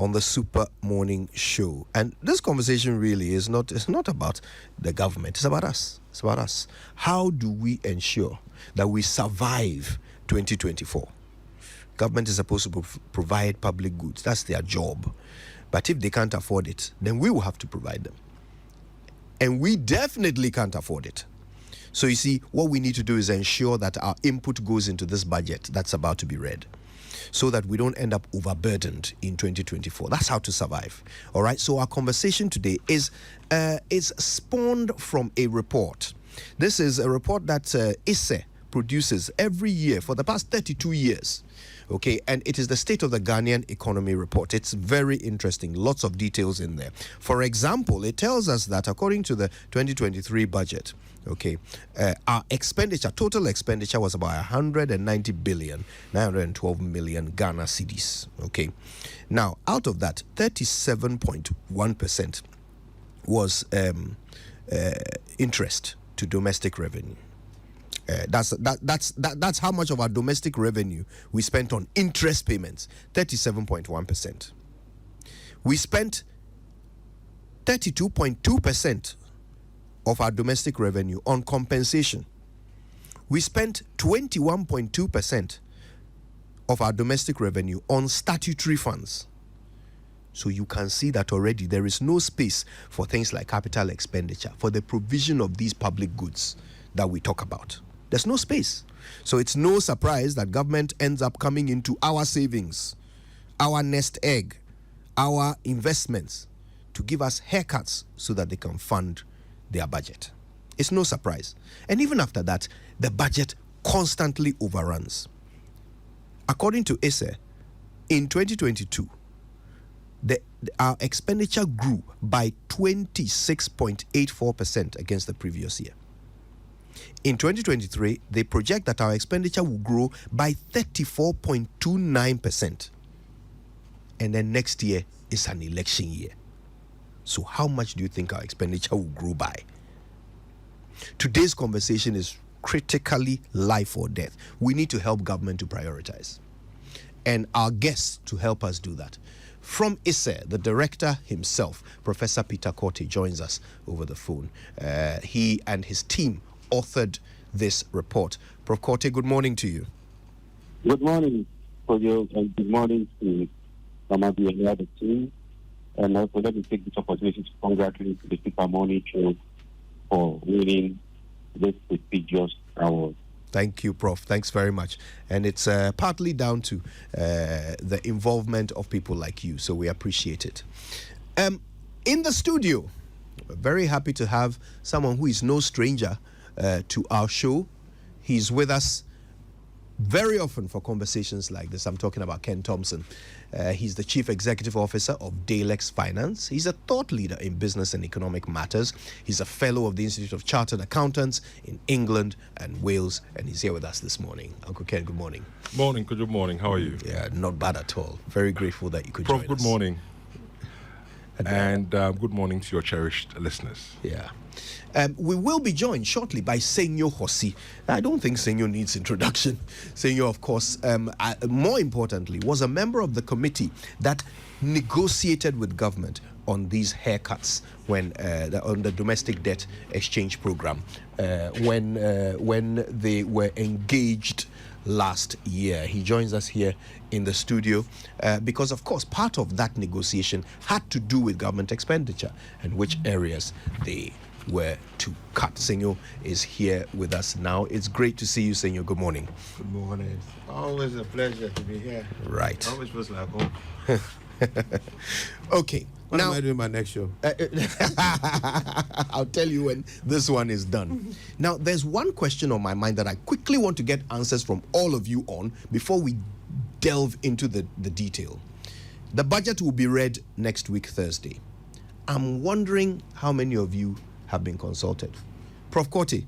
on the Super Morning Show. And this conversation really is it's not about the government. It's about us. It's about us. How do we ensure that we survive 2024? Government is supposed to provide public goods. That's their job. But if they can't afford it, then we will have to provide them. And we definitely can't afford it. So you see, what we need to do is ensure that our input goes into this budget that's about to be read, so that we don't end up overburdened in 2024. That's how to survive. All right. So our conversation today is spawned from a report. This is a report that ISE produces every year for the past 32 years. Okay, and it is the State of the Ghanaian Economy Report. It's very interesting, lots of details in there. For example, it tells us that according to the 2023 budget, okay, our expenditure, total expenditure was about 190 billion, 912 million Ghana cedis. Okay, now out of that, 37.1% was interest to domestic revenue. That's how much of our domestic revenue we spent on interest payments, 37.1%. We spent 32.2% of our domestic revenue on compensation. We spent 21.2% of our domestic revenue on statutory funds. So you can see that already there is no space for things like capital expenditure, for the provision of these public goods that we talk about. There's no space. So it's no surprise that government ends up coming into our savings, our nest egg, our investments to give us haircuts so that they can fund their budget. It's no surprise. And even after that, the budget constantly overruns. According to ISE, in 2022, our expenditure grew by 26.84% against the previous year. In 2023, they project that our expenditure will grow by 34.29%. And then next year is an election year. So how much do you think our expenditure will grow by? Today's conversation is critically life or death. We need to help government to prioritize. And our guests to help us do that. From ISE, the director himself, Professor Peter Quartey, joins us over the phone. He and his team authored this report. Prof. Quartey, good morning to you. Good morning for you, and good morning to Mamadi and the other team. And also let me take this opportunity to congratulate the Super Morning Show for winning this prestigious award. Thank you, Prof. Thanks very much. And it's partly down to the involvement of people like you, so we appreciate it. In the studio, we're very happy to have someone who is no stranger to our show. He's with us very often for conversations like this. I'm talking about Ken Thompson. He's the Chief Executive Officer of Dalex Finance. He's a thought leader in business and economic matters. He's a fellow of the Institute of Chartered Accountants in England and Wales, and he's here with us this morning. Uncle Ken, good morning. Morning, good morning. How are you? Yeah, not bad at all. Very grateful that you could join us. Prof, good morning. And good morning to your cherished listeners. Yeah. We will be joined shortly by Senyo Hosi. I don't think Senyo needs introduction. Senyo, of course, more importantly, was a member of the committee that negotiated with government on these haircuts when on the domestic debt exchange program when they were engaged last year. He joins us here in the studio because, of course, part of that negotiation had to do with government expenditure and which areas they were to cut. Senyo is here with us now. It's great to see you, Senyo. Good morning. Good morning. Always a pleasure to be here. Right. Always feels like home. Okay. When am I doing my next show? I'll tell you when this one is done. Now, there's one question on my mind that I quickly want to get answers from all of you on before we delve into the detail. The budget will be read next week, Thursday. I'm wondering how many of you have been consulted. Prof. Quartey,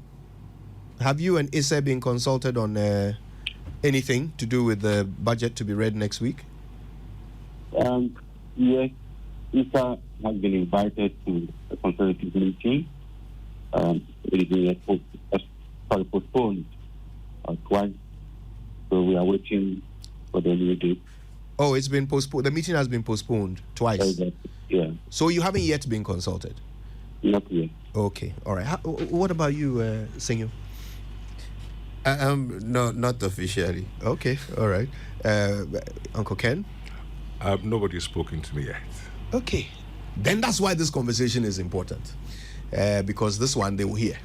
have you and ISE been consulted on anything to do with the budget to be read next week? Yes, ISE has been invited to a consultative meeting. It is being postponed twice, so we are waiting for the new date. Oh, it's been postponed. The meeting has been postponed twice. Exactly. Yeah. So you haven't yet been consulted? Not yet. Okay, all right. What about you, Senyo? No, not officially. Okay, all right. Uncle Ken? Nobody has spoken to me yet. Okay, then that's why this conversation is important, because this one they will hear.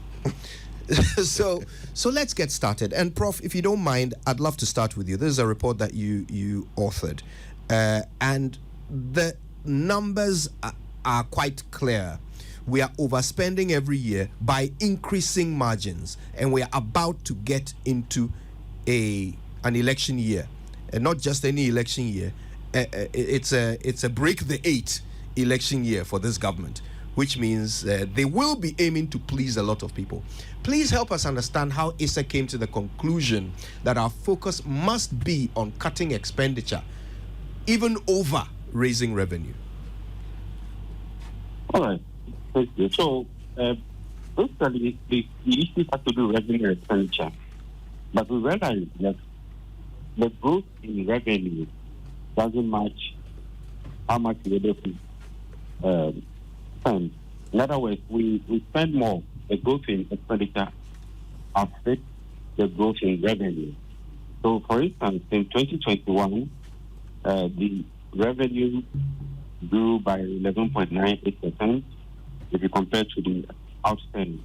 so let's get started. And Prof, if you don't mind, I'd love to start with you. This is a report that you authored, and the numbers are quite clear. We are overspending every year by increasing margins, and we are about to get into an election year, and not just any election year. It's a break the eight election year for this government, which means they will be aiming to please a lot of people. Please help us understand how ISA came to the conclusion that our focus must be on cutting expenditure, even over raising revenue. All right. Thank you. So, basically, the issue has to do with revenue expenditure. But we realize that the growth in revenue doesn't match how much we're able to spend. In other words, we spend more. The growth in expenditure affects the growth in revenue. So, for instance, in 2021, the revenue grew by 11.98% if you compare to the outstanding.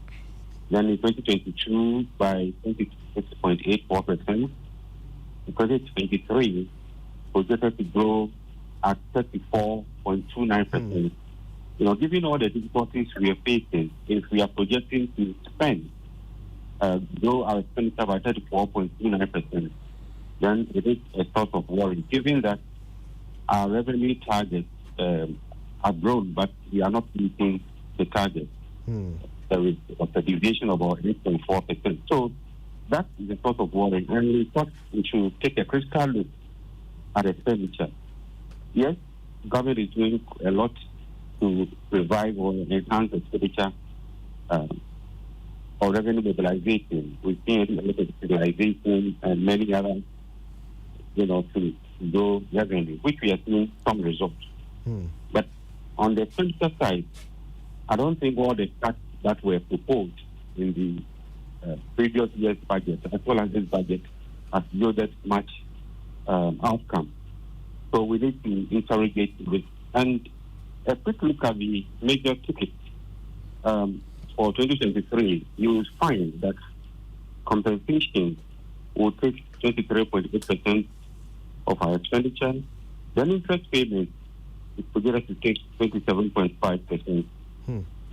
Then in 2022 by 26.84%. In 2023, projected to grow at 34.29%. You know, given all the difficulties we are facing, if we are projecting to spend, grow our expenditure by 34.29%, then it is a source of worry, given that our revenue targets have grown, but we are not meeting the target. There is a deviation of about 8.4%. So that is a source of worry, and we thought we should take a critical look at expenditure. Yes, government is doing a lot to revive or enhance expenditure or revenue mobilization. We've seen a lot of stabilization and many other, to grow revenue, which we are seeing some results. But on the expenditure side, I don't think all the cuts that were proposed in the previous year's budget, as well as this budget, has yielded much outcome. So we need to interrogate this. And a quick look at the major tickets for 2023, you will find that compensation will take 23.8% of our expenditure. Then interest payment is projected to take 27.5%.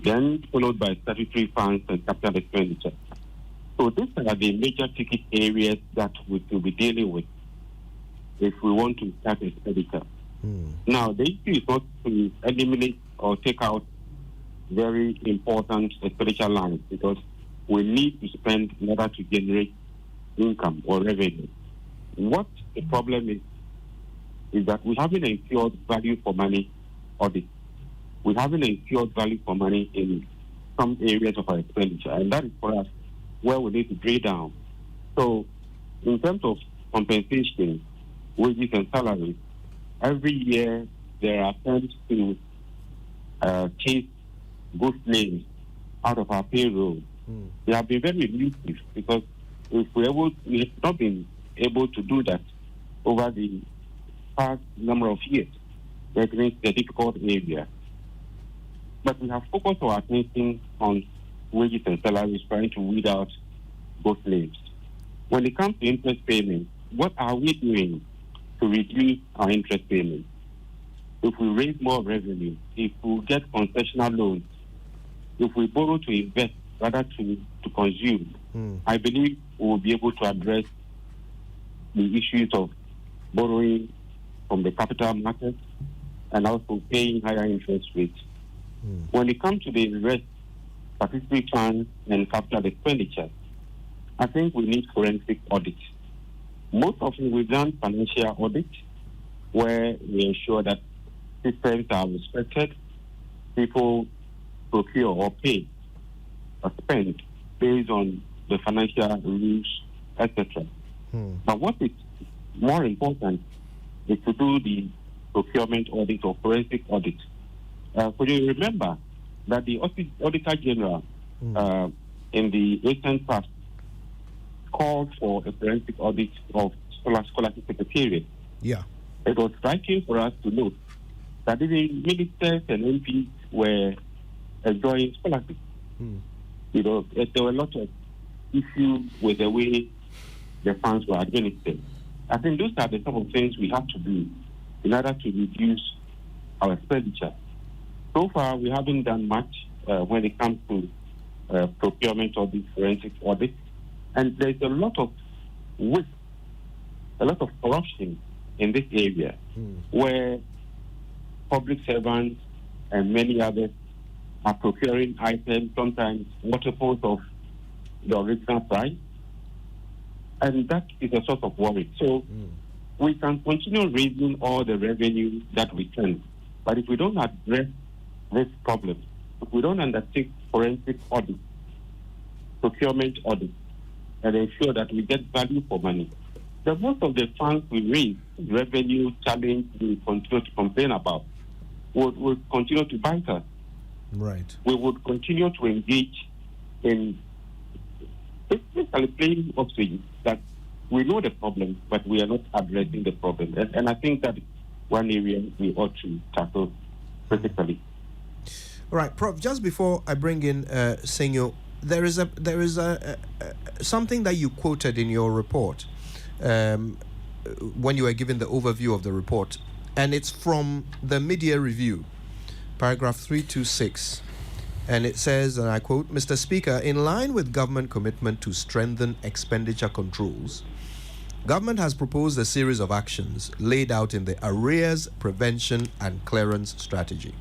Then followed by statutory funds and capital expenditure. So these are the major ticket areas that we will be dealing with if we want to cut expenditure. Now, the issue is not to eliminate or take out very important expenditure lines, because we need to spend in order to generate income or revenue. What the problem is that we haven't ensured value for money audit. We haven't ensured value for money in some areas of our expenditure, and that is for us where we need to drill down. So, in terms of compensation, wages and salaries, every year there are attempts to chase good names out of our payroll. They have been very elusive, because if we have not been able to do that over the past number of years, that makes a difficult area. But we have focused our attention on wages and salaries, trying to weed out both names. When it comes to interest payments, what are we doing to reduce our interest payments? If we raise more revenue, if we get concessional loans, if we borrow to invest rather to consume, I believe we will be able to address the issues of borrowing from the capital market and also paying higher interest rates. When it comes to the rest, statutory funds and capital expenditure, I think we need forensic audit. Most often we've done financial audit, where we ensure that systems are respected, people procure or pay or spend based on the financial rules, etc. But what is more important is to do the procurement audit or forensic audit. Could you remember that the Auditor General in the recent past called for a forensic audit of scholastic secretariat? Yeah. It was striking for us to note that even ministers and MPs were enjoying scholarships. You know, there were a lot of issues with the way the funds were administered. I think those are the sort of things we have to do in order to reduce our expenditure. So far, we haven't done much when it comes to procurement of the forensic audit. And there's a lot of waste, a lot of corruption in this area where public servants and many others are procuring items, sometimes multiples of the original price. And that is a source of worry. So we can continue raising all the revenue that we can. But if we don't address this problem, if we don't undertake forensic audit, procurement audit, and ensure that we get value for money, the most of the funds we raise, revenue challenge we continue to complain about, will continue to bite us. Right. We would continue to engage in basically playing upstream that we know the problem, but we are not addressing the problem. And I think that one area we ought to tackle critically. All right, Prof. Just before I bring in Senyo, there is a something that you quoted in your report when you were giving the overview of the report, and it's from the Media Review, paragraph 326, and it says, and I quote, "Mr. Speaker, in line with government commitment to strengthen expenditure controls, government has proposed a series of actions laid out in the Arrears Prevention and Clearance Strategy.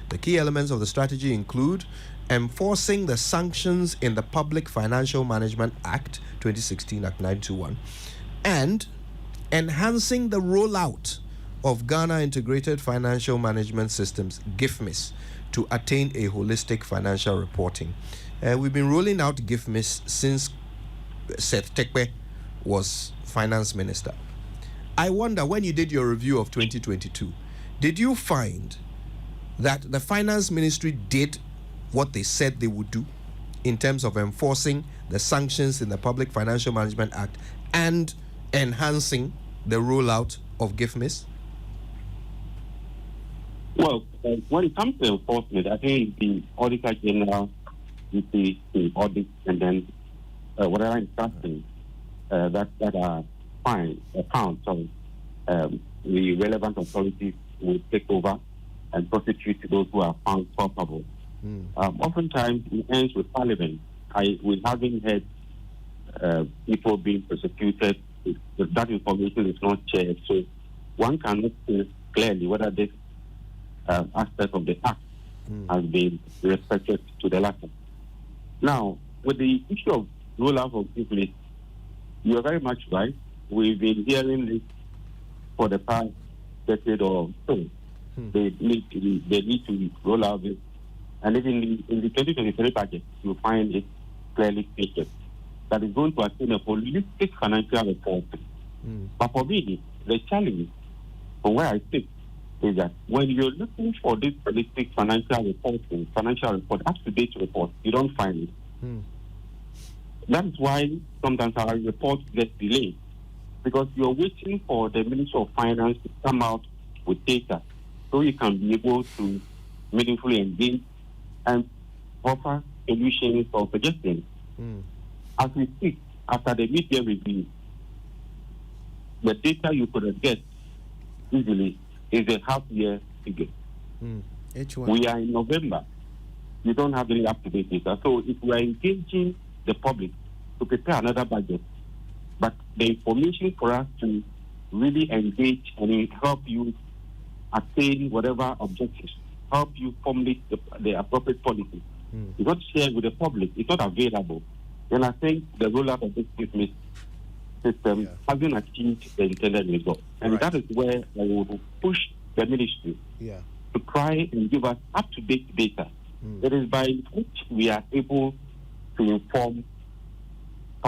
The key elements of the strategy include enforcing the sanctions in the Public Financial Management Act 2016, Act 921, and enhancing the rollout of Ghana Integrated Financial Management Systems, GIFMIS, to attain a holistic financial reporting." We've been rolling out GIFMIS since Seth Tekpe was finance minister. I wonder, when you did your review of 2022, did you find that the finance ministry did what they said they would do in terms of enforcing the sanctions in the Public Financial Management Act and enhancing the rollout of GIFMIS? Well, when it comes to enforcement, I think the Auditor General is the audit, and then whatever instructions that are fine, found, the relevant authorities will take over and prosecute those who are found culpable. Oftentimes, it ends with Parliament. We haven't had people being prosecuted. That information is not shared, so one cannot say clearly whether this aspect of the act has been respected to the latter. Now, with the issue of rollout of GIFMIS, you are very much right. We've been hearing this for the past decade or so. They need to roll out this. And even in the 2023 budget, you find it clearly stated that is going to attain a holistic financial reporting. But for me, the challenge from where I sit is that when you're looking for this holistic financial reporting, up-to-date report, you don't find it. That is why sometimes our reports get delayed, because you're waiting for the Ministry of Finance to come out with data so you can be able to meaningfully engage and offer solutions or suggestions. As we speak, after the media review, the data you could get easily is a half-year figure. We are in November. You don't have any up-to-date data. So if we are engaging the public to prepare another budget, but the information for us to really engage and help you attain whatever objectives, help you formulate the appropriate policy, is not shared with the public, it's not available, then I think the rollout of this GIFMIS system hasn't achieved the intended result. And that is where I would push the ministry to try and give us up-to-date data. It is by which we are able to inform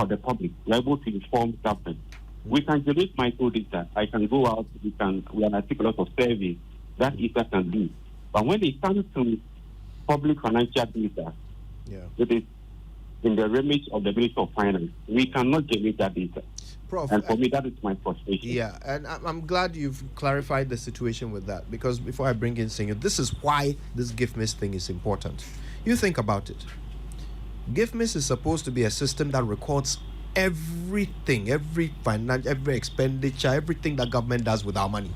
the public, we are able to inform government. We can generate micro data. I can go out, we can take a lot of surveys that ISA can do. But when it comes to public financial data, it is in the remit of the Ministry of Finance. We cannot generate that data. Prof, and for me, that is my frustration. Yeah, and I'm glad you've clarified the situation with that, because before I bring in Senyo, this is why this GIFMIS thing is important. You think about it. GIFMIS is supposed to be a system that records everything, every finance, every expenditure, everything that government does with our money,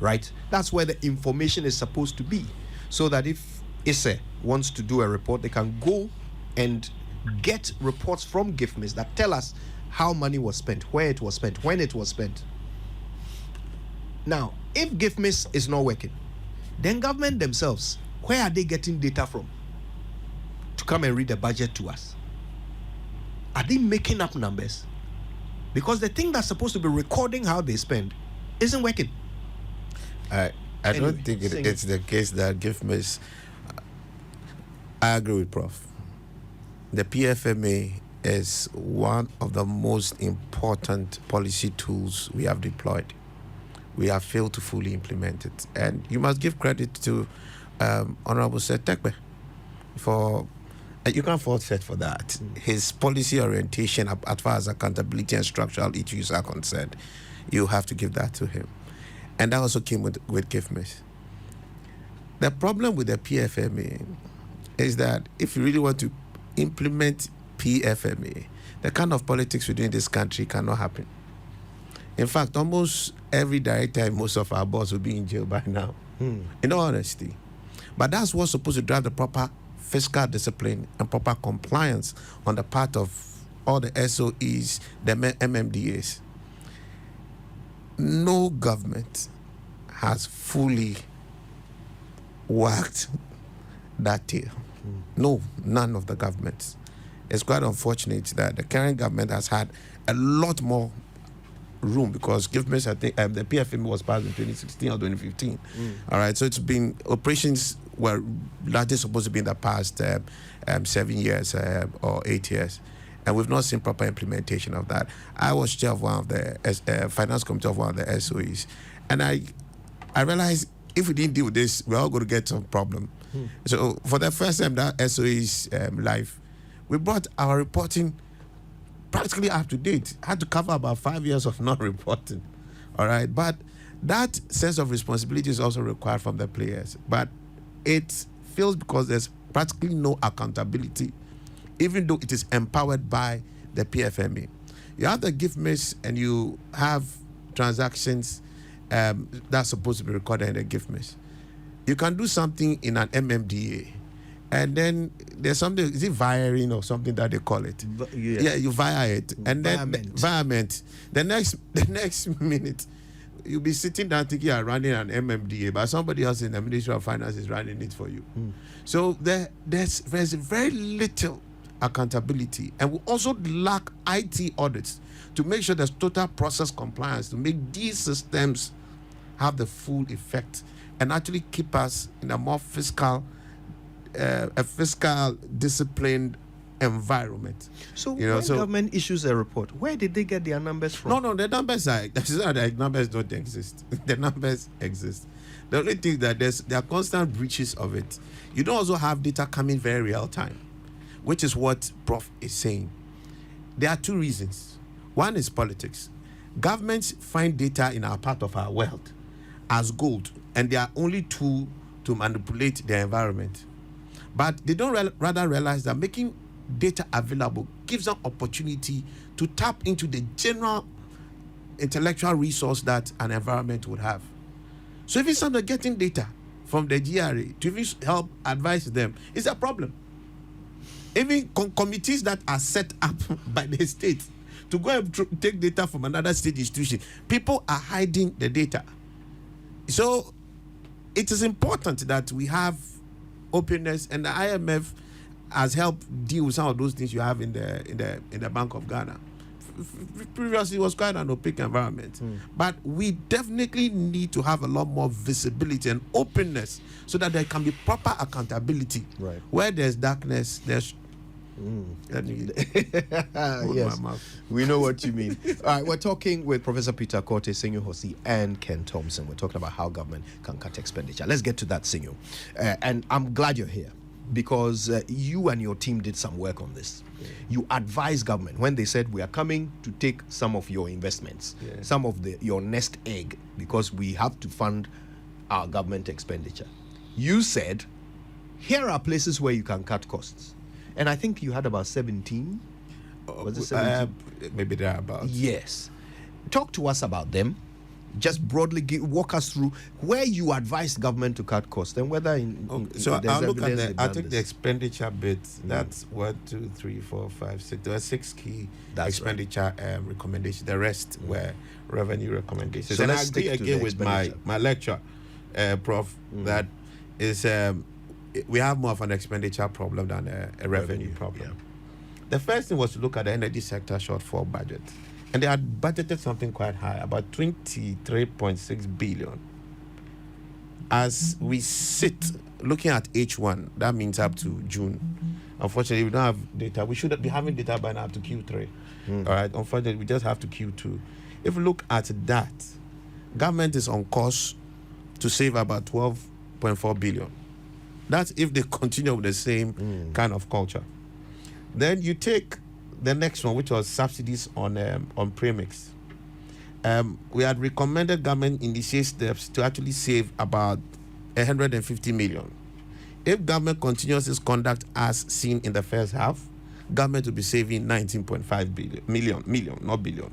right? That's where the information is supposed to be, so that if ISE wants to do a report, they can go and get reports from GIFMIS that tell us how money was spent, where it was spent, when it was spent. Now, if GIFMIS is not working, then government themselves, where are they getting data from to come and read the budget to us? Are they making up numbers? Because the thing that's supposed to be recording how they spend isn't working. I don't think it's the case that GIFMIS. I agree with Prof. The PFMA is one of the most important policy tools we have deployed. We have failed to fully implement it. And you must give credit to Honorable Setekbe for, you can't fault Seth for that. His policy orientation as far as accountability and structural issues are concerned, you have to give that to him. And that also came with GIFMIS. The problem with the PFMA is that if you really want to implement PFMA, the kind of politics we do in this country cannot happen. In fact, almost every director and most of our boss will be in jail by now, in all honesty. But that's what's supposed to drive the proper fiscal discipline and proper compliance on the part of all the SOEs, the MMDAs. No government has fully worked that tail. No, none of the governments. It's quite unfortunate that the current government has had a lot more room, because GIFMIS, I think the PFMA was passed in 2016 or 2015. All right, so it's been, operations were largely supposed to be in the past 7 years or 8 years, and we've not seen proper implementation of that. I was chair of one of the finance committee of one of the SOEs, and I realized if we didn't deal with this, we're all going to get some problem. So for the first time that SOE's life, we brought our reporting practically up to date. Had to cover about 5 years of not reporting. All right, but that sense of responsibility is also required from the players. But it fails because there's practically no accountability, even though it is empowered by the PFMA. You have the GIFMIS and you have transactions that's supposed to be recorded in the GIFMIS. You can do something in an MMDA, and then there's something, is it wiring or something that they call it? Yeah, you wire it, and then environment. The next minute, you'll be sitting down thinking you're running an MMDA, but somebody else in the Ministry of Finance is running it for you. So there's very little accountability, and we also lack IT audits to make sure there's total process compliance, to make these systems have the full effect and actually keep us in a more fiscal disciplined environment. So when government issues a report, where did they get their numbers from? No, the numbers are, the numbers don't exist. The numbers exist. The only thing that there are constant breaches of it. You don't also have data coming very real time, which is what Prof is saying. There are two reasons. One is politics. Governments find data in our part of our world as gold, and they are only tool to manipulate their environment. But they don't rather realize that making data available gives them opportunity to tap into the general intellectual resource that an environment would have. So if it's something getting data from the GRA to even help advise them, it's a problem. Even committees that are set up by the state to go and take data from another state institution, people are hiding the data. So it is important that we have openness, and the IMF has helped deal with some of those things you have in the Bank of Ghana. Previously, it was quite an opaque environment, but we definitely need to have a lot more visibility and openness so that there can be proper accountability. Right. Where there's darkness, there's Let me hold Yes, my mouth. we know what you mean. All right, we're talking with Professor Peter Quartey, Senyo Hosi, and Ken Thompson. We're talking about how government can cut expenditure. Let's get to that, Senyo. And I'm glad you're here because you and your team did some work on this. You advised government when they said we are coming to take some of your investments, some of your nest egg, because we have to fund our government expenditure. You said, here are places where you can cut costs. And I think you had about 17. Was it 17? Maybe thereabouts. Yes. Talk to us about them. Just broadly walk us through where you advised government to cut costs and whether So there's I'll look at evidence I'll they've take done the this. expenditure bit. That's 1, 2, 3, 4, 5, 6. There are 6 key That's expenditure recommendations. The rest were revenue recommendations. So And I let's agree stick to again the with my expenditure. lecture, Prof, that is we have more of an expenditure problem than a revenue problem. yeah. The first thing was to look at the energy sector shortfall budget. And they had budgeted something quite high, about 23.6 billion. As we sit looking at H1, that means up to June. Unfortunately, we don't have data. We should be having data by now up to Q3. All right. Unfortunately, we just have to Q2. If we look at that, government is on course to save about 12.4 billion. That's if they continue with the same kind of culture. Then you take the next one, which was subsidies on premix. We had recommended government initiate steps to actually save about 150 million. If government continues its conduct as seen in the first half, government will be saving 19.5 million, not billion.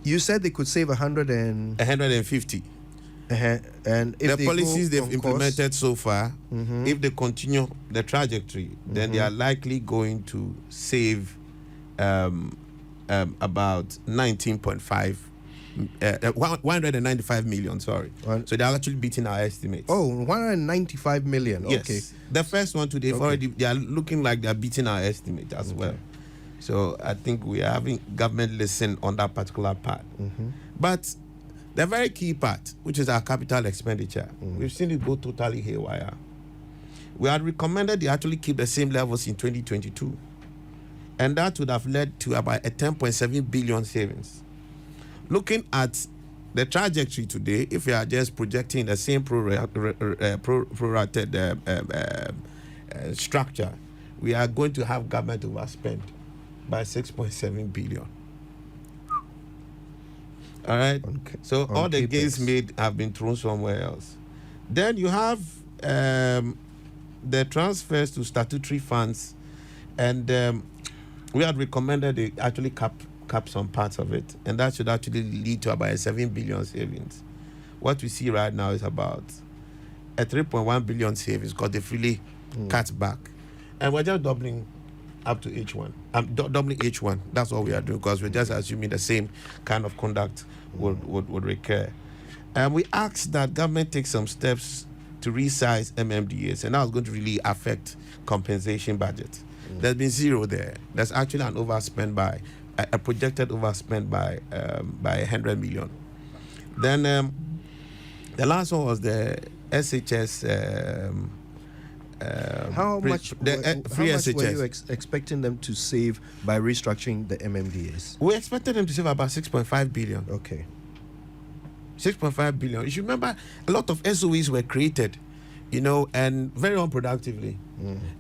You said they could save 150. and if The they policies go they've on implemented so far, if they continue the trajectory, then they are likely going to save about 19.5 195 million, sorry. So they're actually beating our estimates. Oh, 195 million. Yes. Okay. The first one today, they are looking like they're beating our estimate as well. So I think we are having government listen on that particular part. But the very key part, which is our capital expenditure, we've seen it go totally haywire. We had recommended they actually keep the same levels in 2022. And that would have led to about a 10.7 billion savings. Looking at the trajectory today, if we are just projecting the same prorated structure, we are going to have government overspend by 6.7 billion. All right. So all the gains made have been thrown somewhere else. Then you have the transfers to statutory funds, and we had recommended they actually cap some parts of it, and that should actually lead to about a 7 billion savings. What we see right now is about a 3.1 billion savings because they've really cut back, and we're just doubling up to H1. Doubling H1. That's all we are doing because we're just assuming the same kind of conduct would recur. And we asked that government take some steps to resize MMDAs, and that was going to really affect compensation budget. There's been zero there. There's actually an overspend by a projected overspend by 100 million. Then the last one was the SHS. How much were you expecting them to save by restructuring the MMDAs? We expected them to save about 6.5 billion. Okay. 6.5 billion. You should remember a lot of SOEs were created, and very unproductively.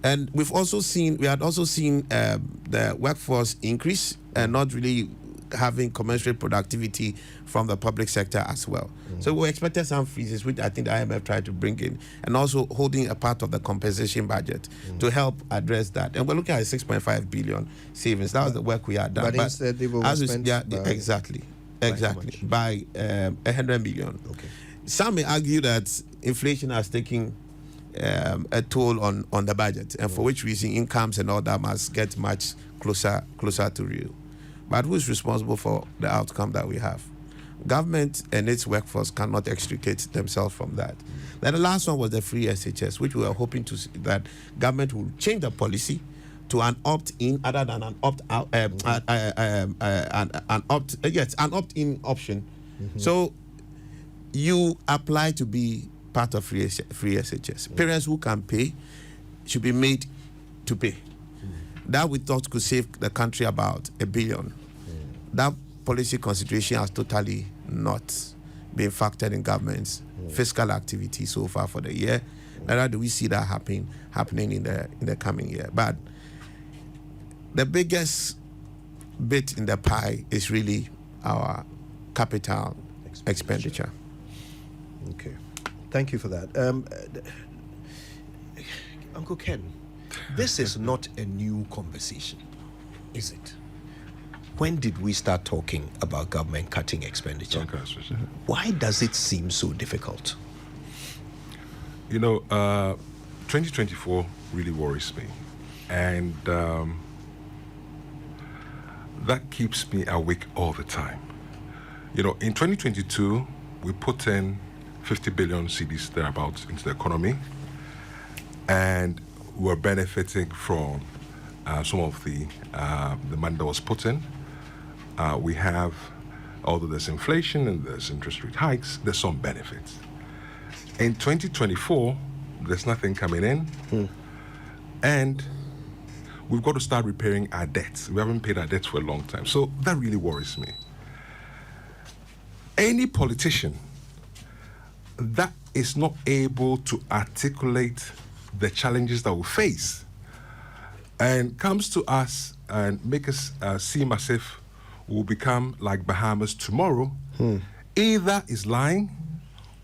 And we had also seen the workforce increase and not really having commensurate productivity from the public sector as well. So we expected some freezes, which I think the IMF tried to bring in, and also holding a part of the compensation budget to help address that. And we're looking at 6.5 billion savings. That was the work we had done. But instead they will spend exactly by 100 million. Okay. Some may argue that inflation has taken a toll on the budget, and for which reason incomes and all that must get much closer to real. But who is responsible for the outcome that we have? Government and its workforce cannot extricate themselves from that. Then the last one was the free SHS, which we were hoping to see that government will change the policy to an opt-in other than an opt-out, an opt-in option. So you apply to be part of free SHS. Parents who can pay should be made to pay. that we thought could save the country about $1 billion. That policy consideration has totally not been factored in government's fiscal activity so far for the year. Neither do we see that happening in the coming year. But the biggest bit in the pie is really our capital expenditure. Okay, thank you for that. Uncle Ken, this is not a new conversation, is it? When did we start talking about government cutting expenditure? Why does it seem so difficult? 2024 really worries me. And that keeps me awake all the time. In 2022, we put in 50 billion cedis thereabouts into the economy, and we're benefiting from some of the money that was put in. We have, although there's inflation and there's interest rate hikes, there's some benefits. In 2024, there's nothing coming in, and we've got to start repairing our debts. We haven't paid our debts for a long time, so that really worries me. Any politician that is not able to articulate the challenges that we face and comes to us and make us seem as if we'll become like Bahamas tomorrow, either is lying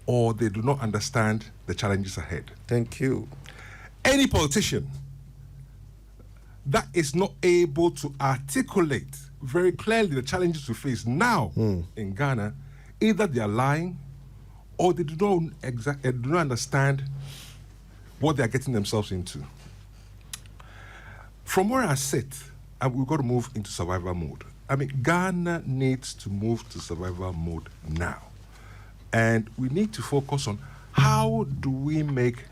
or they do not understand the challenges ahead. Thank you. Any politician that is not able to articulate very clearly the challenges we face now in Ghana, either they are lying or they do not understand what they are getting themselves into. From where I sit, we've got to move into survival mode. Ghana needs to move to survival mode now. And we need to focus on how do we make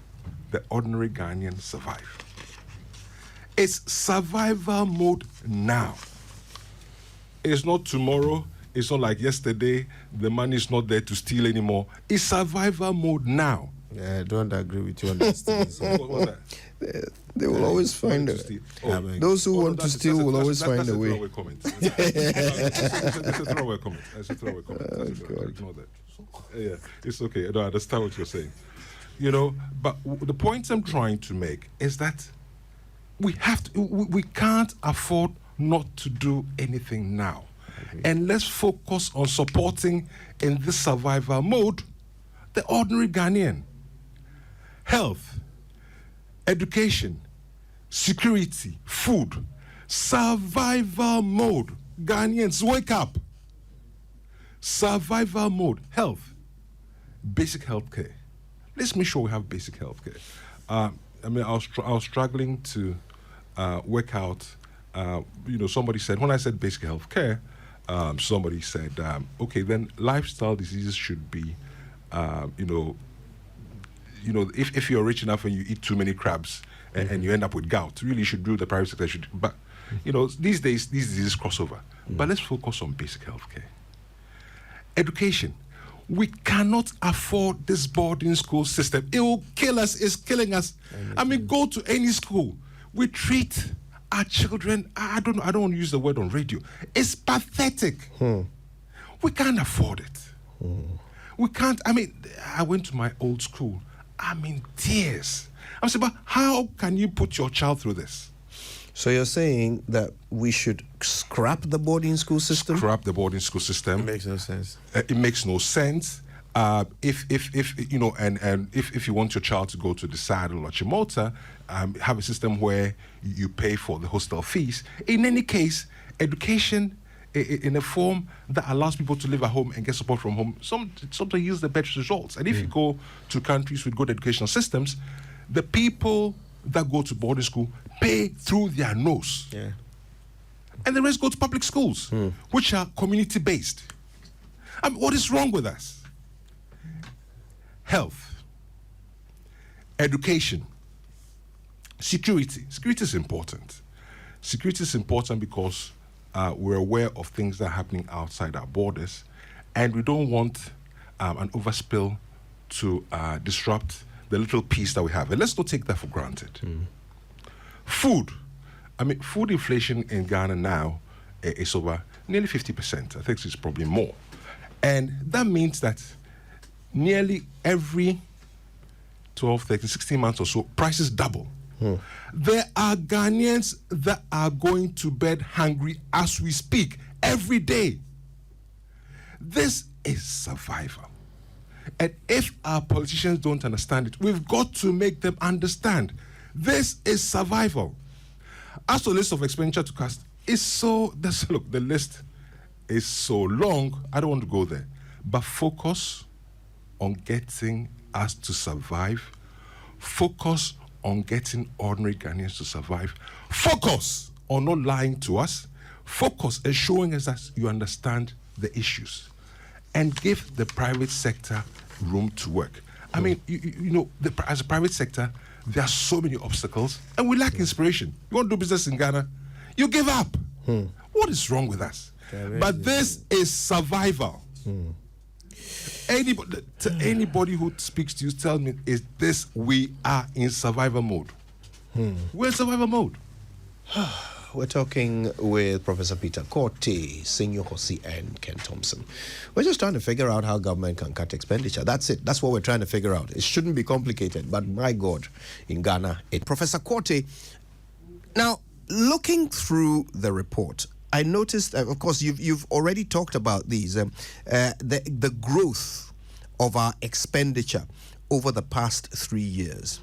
the ordinary Ghanaian survive. It's survival mode now. It's not tomorrow. It's not like yesterday. The money is not there to steal anymore. It's survival mode now. Yeah, I don't agree with you on this. What's that? They will always find a way. Those who want to steal will always find a way. That's a throwaway comment. Ignore that. Yeah, it's okay. I don't understand what you're saying. But the point I'm trying to make is that we can't afford not to do anything now. And let's focus on supporting, in this survival mode, the ordinary Ghanaian. Health, education, security, food, survival mode. Ghanaians, wake up. Survival mode, health, basic health care. Let's make sure we have basic health care. I was struggling to work out, somebody said, when I said basic health care, somebody said, okay, then lifestyle diseases should be, if you're rich enough and you eat too many crabs and you end up with gout, really you should do the private sector. But, these days, these diseases cross over. But let's focus on basic health care. Education. We cannot afford this boarding school system. It will kill us. It's killing us. Go to any school. We treat our children, I don't want to use the word on radio. It's pathetic. We can't afford it. We can't. I went to my old school. I'm in tears. I'm saying, but how can you put your child through this? So you're saying that we should scrap the boarding school system? Scrap the boarding school system. It makes no sense. It makes no sense. If you want your child to go to the Saddle or Chimota, have a system where you pay for the hostel fees. In any case, education in a form that allows people to live at home and get support from home, sometimes yields the best results. And if you go to countries with good educational systems, the people that go to boarding school pay through their nose. Yeah. And the rest go to public schools, which are community-based. What is wrong with us? Health, education, security. Security is important. Security is important because we're aware of things that are happening outside our borders, and we don't want an overspill to disrupt the little peace that we have. And let's not take that for granted. Food. I mean, food inflation in Ghana now is over nearly 50%. I think it's probably more. And that means that nearly every 12, 13, 16 months or so, prices double. There are Ghanaians that are going to bed hungry as we speak every day. This is survival. And if our politicians don't understand it, we've got to make them understand. This is survival. As to the list of expenditure to cast, look, the list is so long, I don't want to go there. But focus on getting us to survive. Focus on getting ordinary Ghanaians to survive. Focus on not lying to us. Focus on showing us that you understand the issues. And give the private sector room to work. I mean, as a private sector, there are so many obstacles, and we lack inspiration. You want to do business in Ghana, you give up. What is wrong with us? But this is survival. Anybody who speaks to you, tell me, we are in survival mode. We're in survival mode. We're talking with Professor Peter Quartey, Senyo Hosi, and Ken Thompson. We're just trying to figure out how government can cut expenditure. That's it. That's what we're trying to figure out. It shouldn't be complicated, but my God, in Ghana, Professor Quartey, now, looking through the report, I noticed, of course, you've already talked about these, the growth of our expenditure over the past 3 years.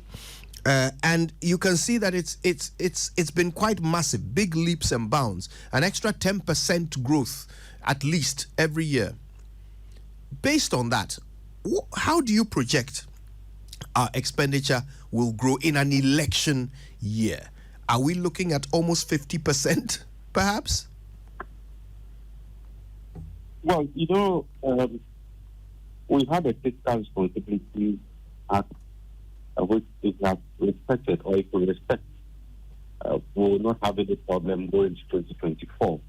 And you can see that it's been quite massive, big leaps and bounds, an extra 10% growth at least every year. Based on that, how do you project our expenditure will grow in an election year? Are we looking at almost 50%, perhaps? Well, we had a fiscal responsibility act which if we have respected, or if we respect, we will not have any problem going to 2024.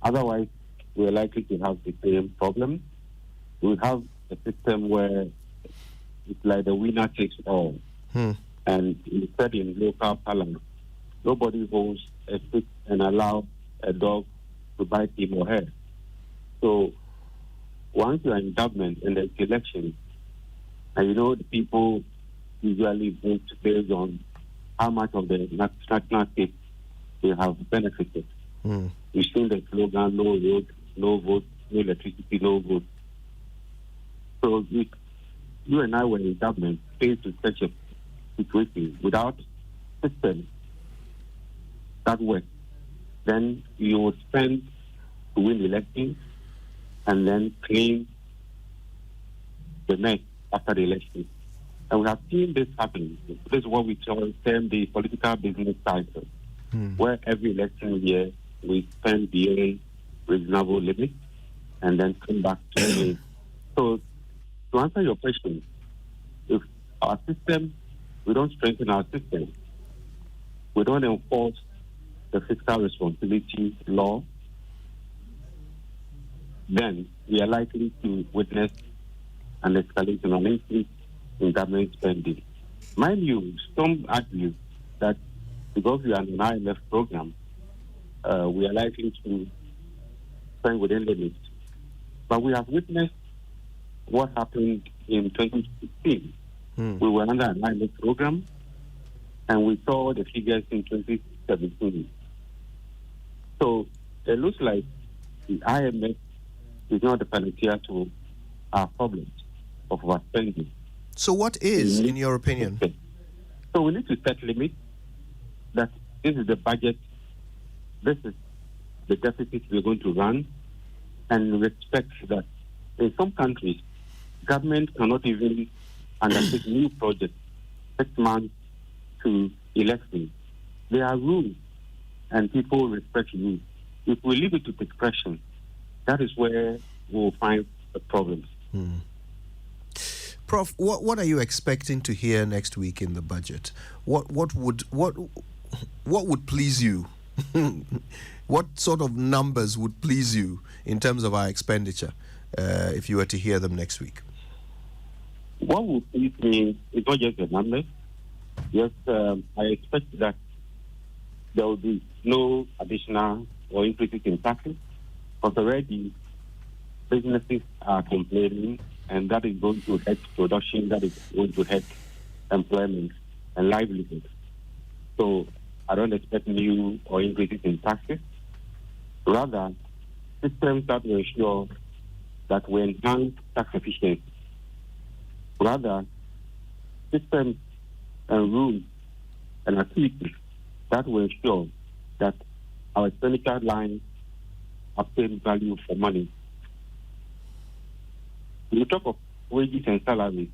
Otherwise, we are likely to have the same problem. We have a system where it's like the winner takes all. And instead in local parliament, nobody holds a stick and allow a dog to bite him or her. So once you are in government and there's election, and the people usually vote based on how much of the national state they have benefited. You've seen the slogan, no road, no vote, no electricity, no vote. So if you and I were in government faced with such a situation without system that works, then you would spend to win the election and then claim the next after the election. And we have seen this happening. This is what we term the political business cycle, where every election year we spend beyond reasonable limit and then come back to it. So to answer your question, if our system, we don't strengthen our system, we don't enforce the fiscal responsibility law, then we are likely to witness an escalation or increase in government spending. Mind you, some argue that because we are in an IMF program, we are likely to spend within limits. But we have witnessed what happened in 2016. We were under an IMF program, and we saw the figures in 2017. So it looks like the IMF is not the panacea to our problems of our spending. So what is, in your opinion? So we need to set limits that this is the budget, this is the deficit we're going to run, and respect that in some countries, government cannot even undertake new projects 6 months to election. There are rules, and people respect rules. If we leave it to discretion, that is where we'll find the problems. Prof, what are you expecting to hear next week in the budget? What would please you? What sort of numbers would please you in terms of our expenditure if you were to hear them next week? What would please me is not just the numbers. Yes, I expect that there will be no additional or increases in taxes, because already businesses are complaining, and that is going to hurt production, that is going to hurt employment and livelihood. So I don't expect new or increases in taxes. Rather, systems that will ensure that we enhance tax efficiency. Rather, systems and rules and activities that will ensure that our expenditure lines obtain value for money. We talk of wages and salaries,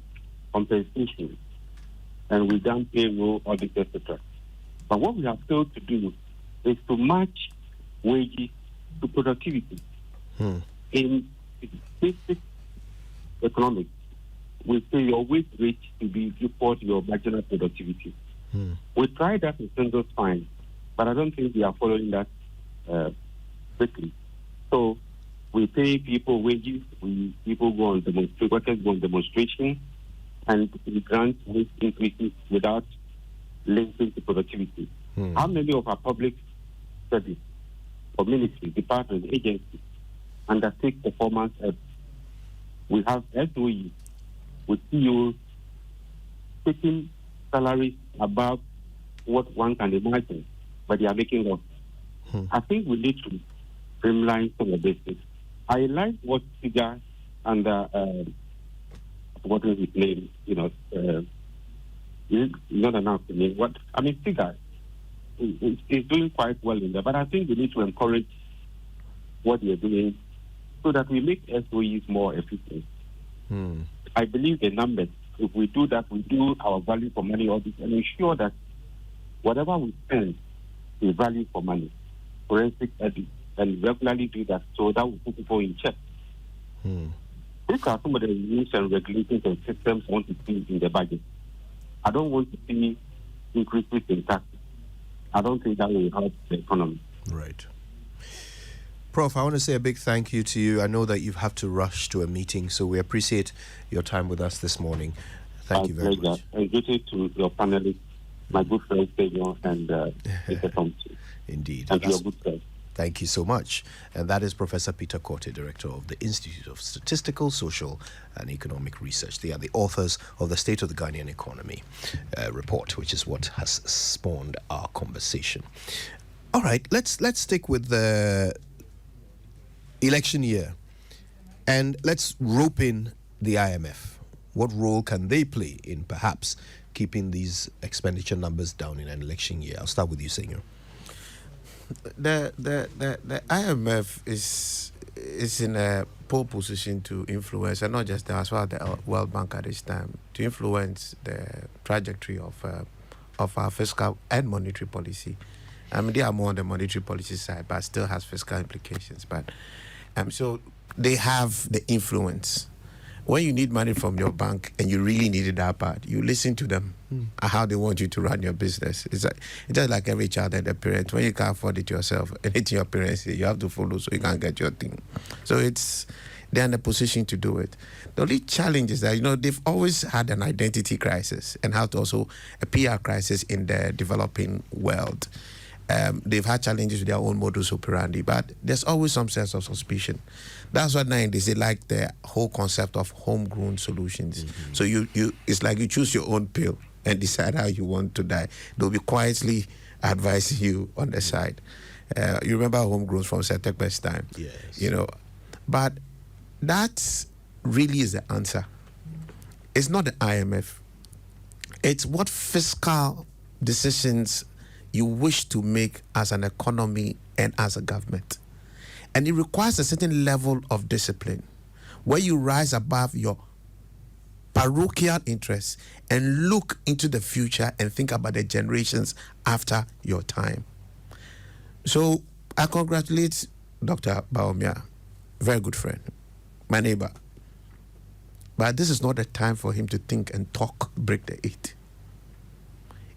compensation, and we done payroll, audit, etc. But what we have failed to do is to match wages to productivity. In basic economics, we say your wage rate to be equal to your marginal productivity. We tried that in single fine, but I don't think we are following that quickly. So we pay people wages, people go on demonstration, workers go on demonstration, and we grant wage increases without linking to productivity. How many of our public service, community, departments, agencies undertake performance? We have SOE with CEOs taking salaries above what one can imagine, but they are making loss. I think we need to streamline some of this. I like what Tiga and what is his name? He's not announced the name. Tiga is doing quite well in there, but I think we need to encourage what they are doing so that we make SOEs more efficient. I believe the numbers. If we do that, we do our value for money audit and ensure that whatever we spend is value for money. Forensic audit, and regularly do that, so that will put people in check. Look at some of the rules and regulations and systems I want to see in the budget. I don't want to see increases in taxes. I don't think that will help the economy. Right. Prof, I want to say a big thank you to you. I know that you have to rush to a meeting, so we appreciate your time with us this morning. Thank you very much. And greetings to your panelists, my good friend Senyo and Mr. Thompson. Indeed. And your good friend. Thank you so much. And that is Professor Peter Quartey, Director of the Institute of Statistical, Social and Economic Research. They are the authors of the State of the Ghanaian Economy report, which is what has spawned our conversation. All right, let's stick with the election year, and let's rope in the IMF. What role can they play in perhaps keeping these expenditure numbers down in an election year? I'll start with you, Senyo. The IMF is in a pole position to influence, and not just that, as well as the World Bank at this time, to influence the trajectory of our fiscal and monetary policy. I mean, they are more on the monetary policy side, but still has fiscal implications. But so they have the influence. When you need money from your bank and you really need it that bad, you listen to them how they want you to run your business. It's just like every child and a parent. When you can't afford it yourself, anything your parents say, you have to follow so you can get your thing. So they're in a position to do it. The only challenge is that, they've always had an identity crisis and had also a PR crisis in the developing world. They've had challenges with their own modus operandi, but there's always some sense of suspicion. That's what they like the whole concept of homegrown solutions. So you it's like you choose your own pill and decide how you want to die. They'll be quietly advising you on the side. You remember homegrown from Setekbe's time? Yes. But that really is the answer. It's not the IMF. It's what fiscal decisions you wish to make as an economy and as a government. And it requires a certain level of discipline where you rise above your parochial interests and look into the future and think about the generations after your time. So I congratulate Dr. Bawumia, very good friend, my neighbor. But this is not the time for him to think and talk, break the eight.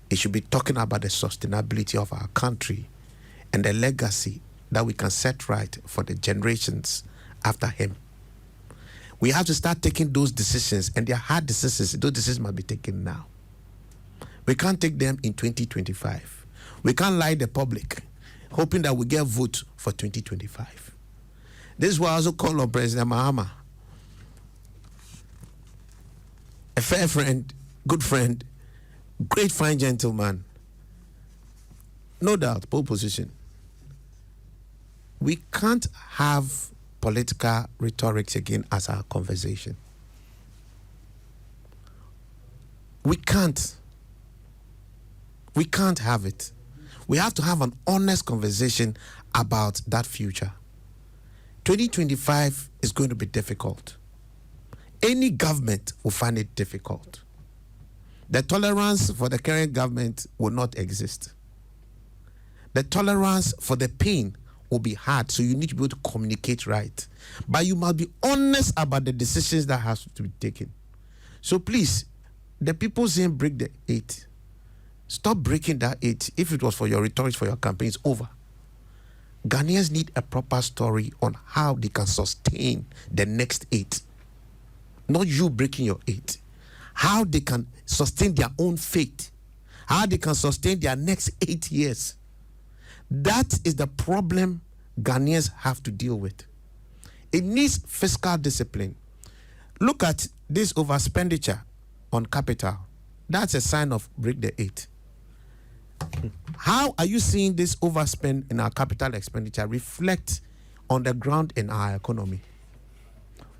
He should be talking about the sustainability of our country and the legacy that we can set right for the generations after him. We have to start taking those decisions, and they are hard decisions. Those decisions must be taken now. We can't take them in 2025. We can't lie the public, hoping that we get vote for 2025. This is why I also call on President Mahama, a fair friend, good friend, great fine gentleman, no doubt, pole position. We can't have political rhetorics again as our conversation. We can't. We can't have it. We have to have an honest conversation about that future. 2025 is going to be difficult. Any government will find it difficult. The tolerance for the current government will not exist. The tolerance for the pain will be hard, so you need to be able to communicate right. But you must be honest about the decisions that have to be taken. So please, the people saying break the 8, stop breaking that 8. If it was for your rhetoric, for your campaign, it's over. Ghanaians need a proper story on how they can sustain the next 8. Not you breaking your 8. How they can sustain their own fate. How they can sustain their next 8 years. That is the problem Ghanaians have to deal with. It needs fiscal discipline. Look at this overexpenditure on capital. That's a sign of break the 8. How are you seeing this overspend in our capital expenditure reflect on the ground in our economy?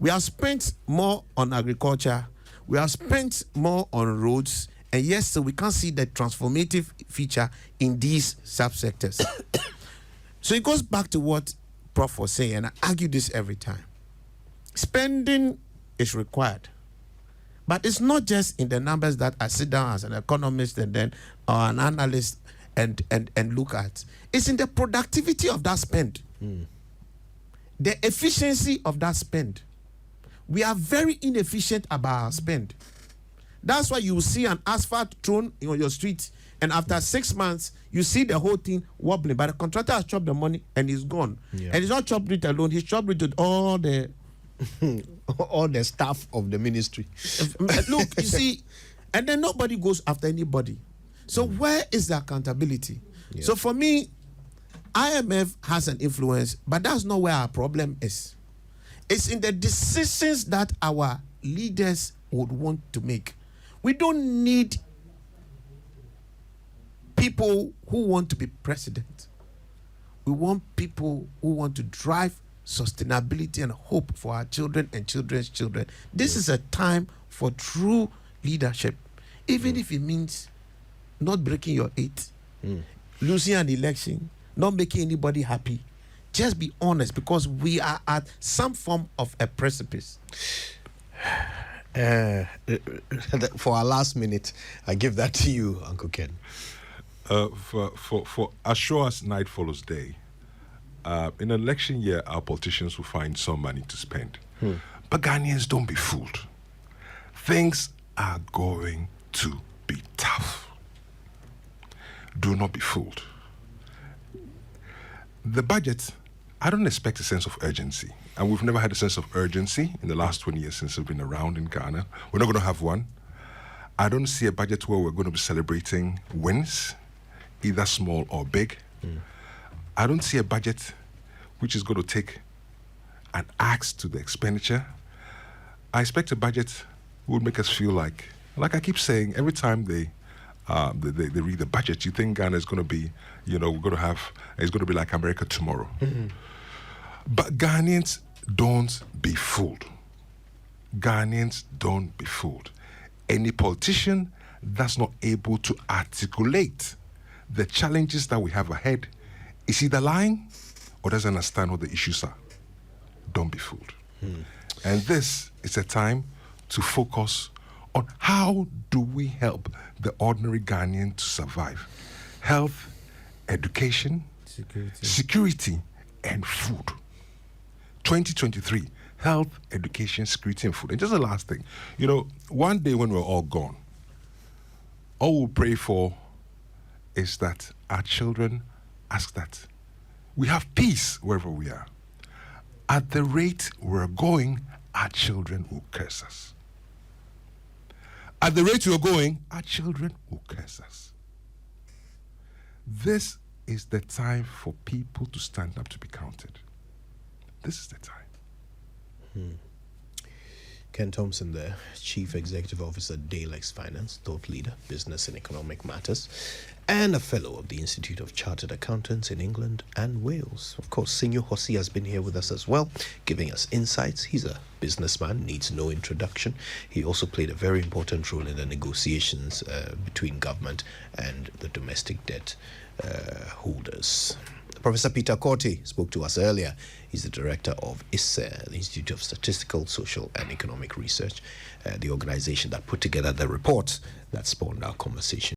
We have spent more on agriculture. We have spent more on roads. And yes, so we can't see the transformative feature in these subsectors. So it goes back to what Prof was saying, and I argue this every time. Spending is required. But it's not just in the numbers that I sit down as an economist and then an analyst and look at. It's in the productivity of that spend. The efficiency of that spend. We are very inefficient about our spend. That's why you see an asphalt thrown on your street, and after 6 months, you see the whole thing wobbling. But the contractor has chopped the money and he's gone. Yeah. And he's not chopped it alone, he's chopped it with all the all the staff of the ministry. Look, you see, and then nobody goes after anybody. So where is the accountability? Yeah. So for me, IMF has an influence, but that's not where our problem is. It's in the decisions that our leaders would want to make. We don't need people who want to be president. We want people who want to drive sustainability and hope for our children and children's children. This is a time for true leadership, even if it means not breaking your 8, losing an election, not making anybody happy. Just be honest, because we are at some form of a precipice. For our last minute, I give that to you, Uncle Ken. For as sure as night follows day, in an election year, our politicians will find some money to spend. But Ghanaians, don't be fooled. Things are going to be tough. Do not be fooled. The budget, I don't expect a sense of urgency. And we've never had a sense of urgency in the last 20 years since we've been around in Ghana. We're not going to have one. I don't see a budget where we're going to be celebrating wins, either small or big. I don't see a budget which is going to take an axe to the expenditure. I expect a budget would make us feel like I keep saying, every time they read the budget, you think Ghana is going to be, it's going to be like America tomorrow. But Ghanaians, don't be fooled. Ghanaians, don't be fooled. Any politician that's not able to articulate the challenges that we have ahead is either lying or doesn't understand what the issues are. Don't be fooled. And this is a time to focus on how do we help the ordinary Ghanaian to survive. Health, education, security and food. 2023, health, education, security, and food. And just the last thing, one day when we're all gone, all we'll pray for is that our children ask that we have peace wherever we are. At the rate we're going, our children will curse us. At the rate we're going, our children will curse us. This is the time for people to stand up to be counted. This is the time. Ken Thompson, the Chief Executive Officer, Dalex Finance, thought leader, business and economic matters, and a fellow of the Institute of Chartered Accountants in England and Wales. Of course, Senyo Hosi has been here with us as well, giving us insights. He's a businessman, needs no introduction. He also played a very important role in the negotiations between government and the domestic debt holders. Professor Peter Quartey spoke to us earlier. He's the director of ISSE, the Institute of Statistical, Social and Economic Research, the organization that put together the report that spawned our conversation.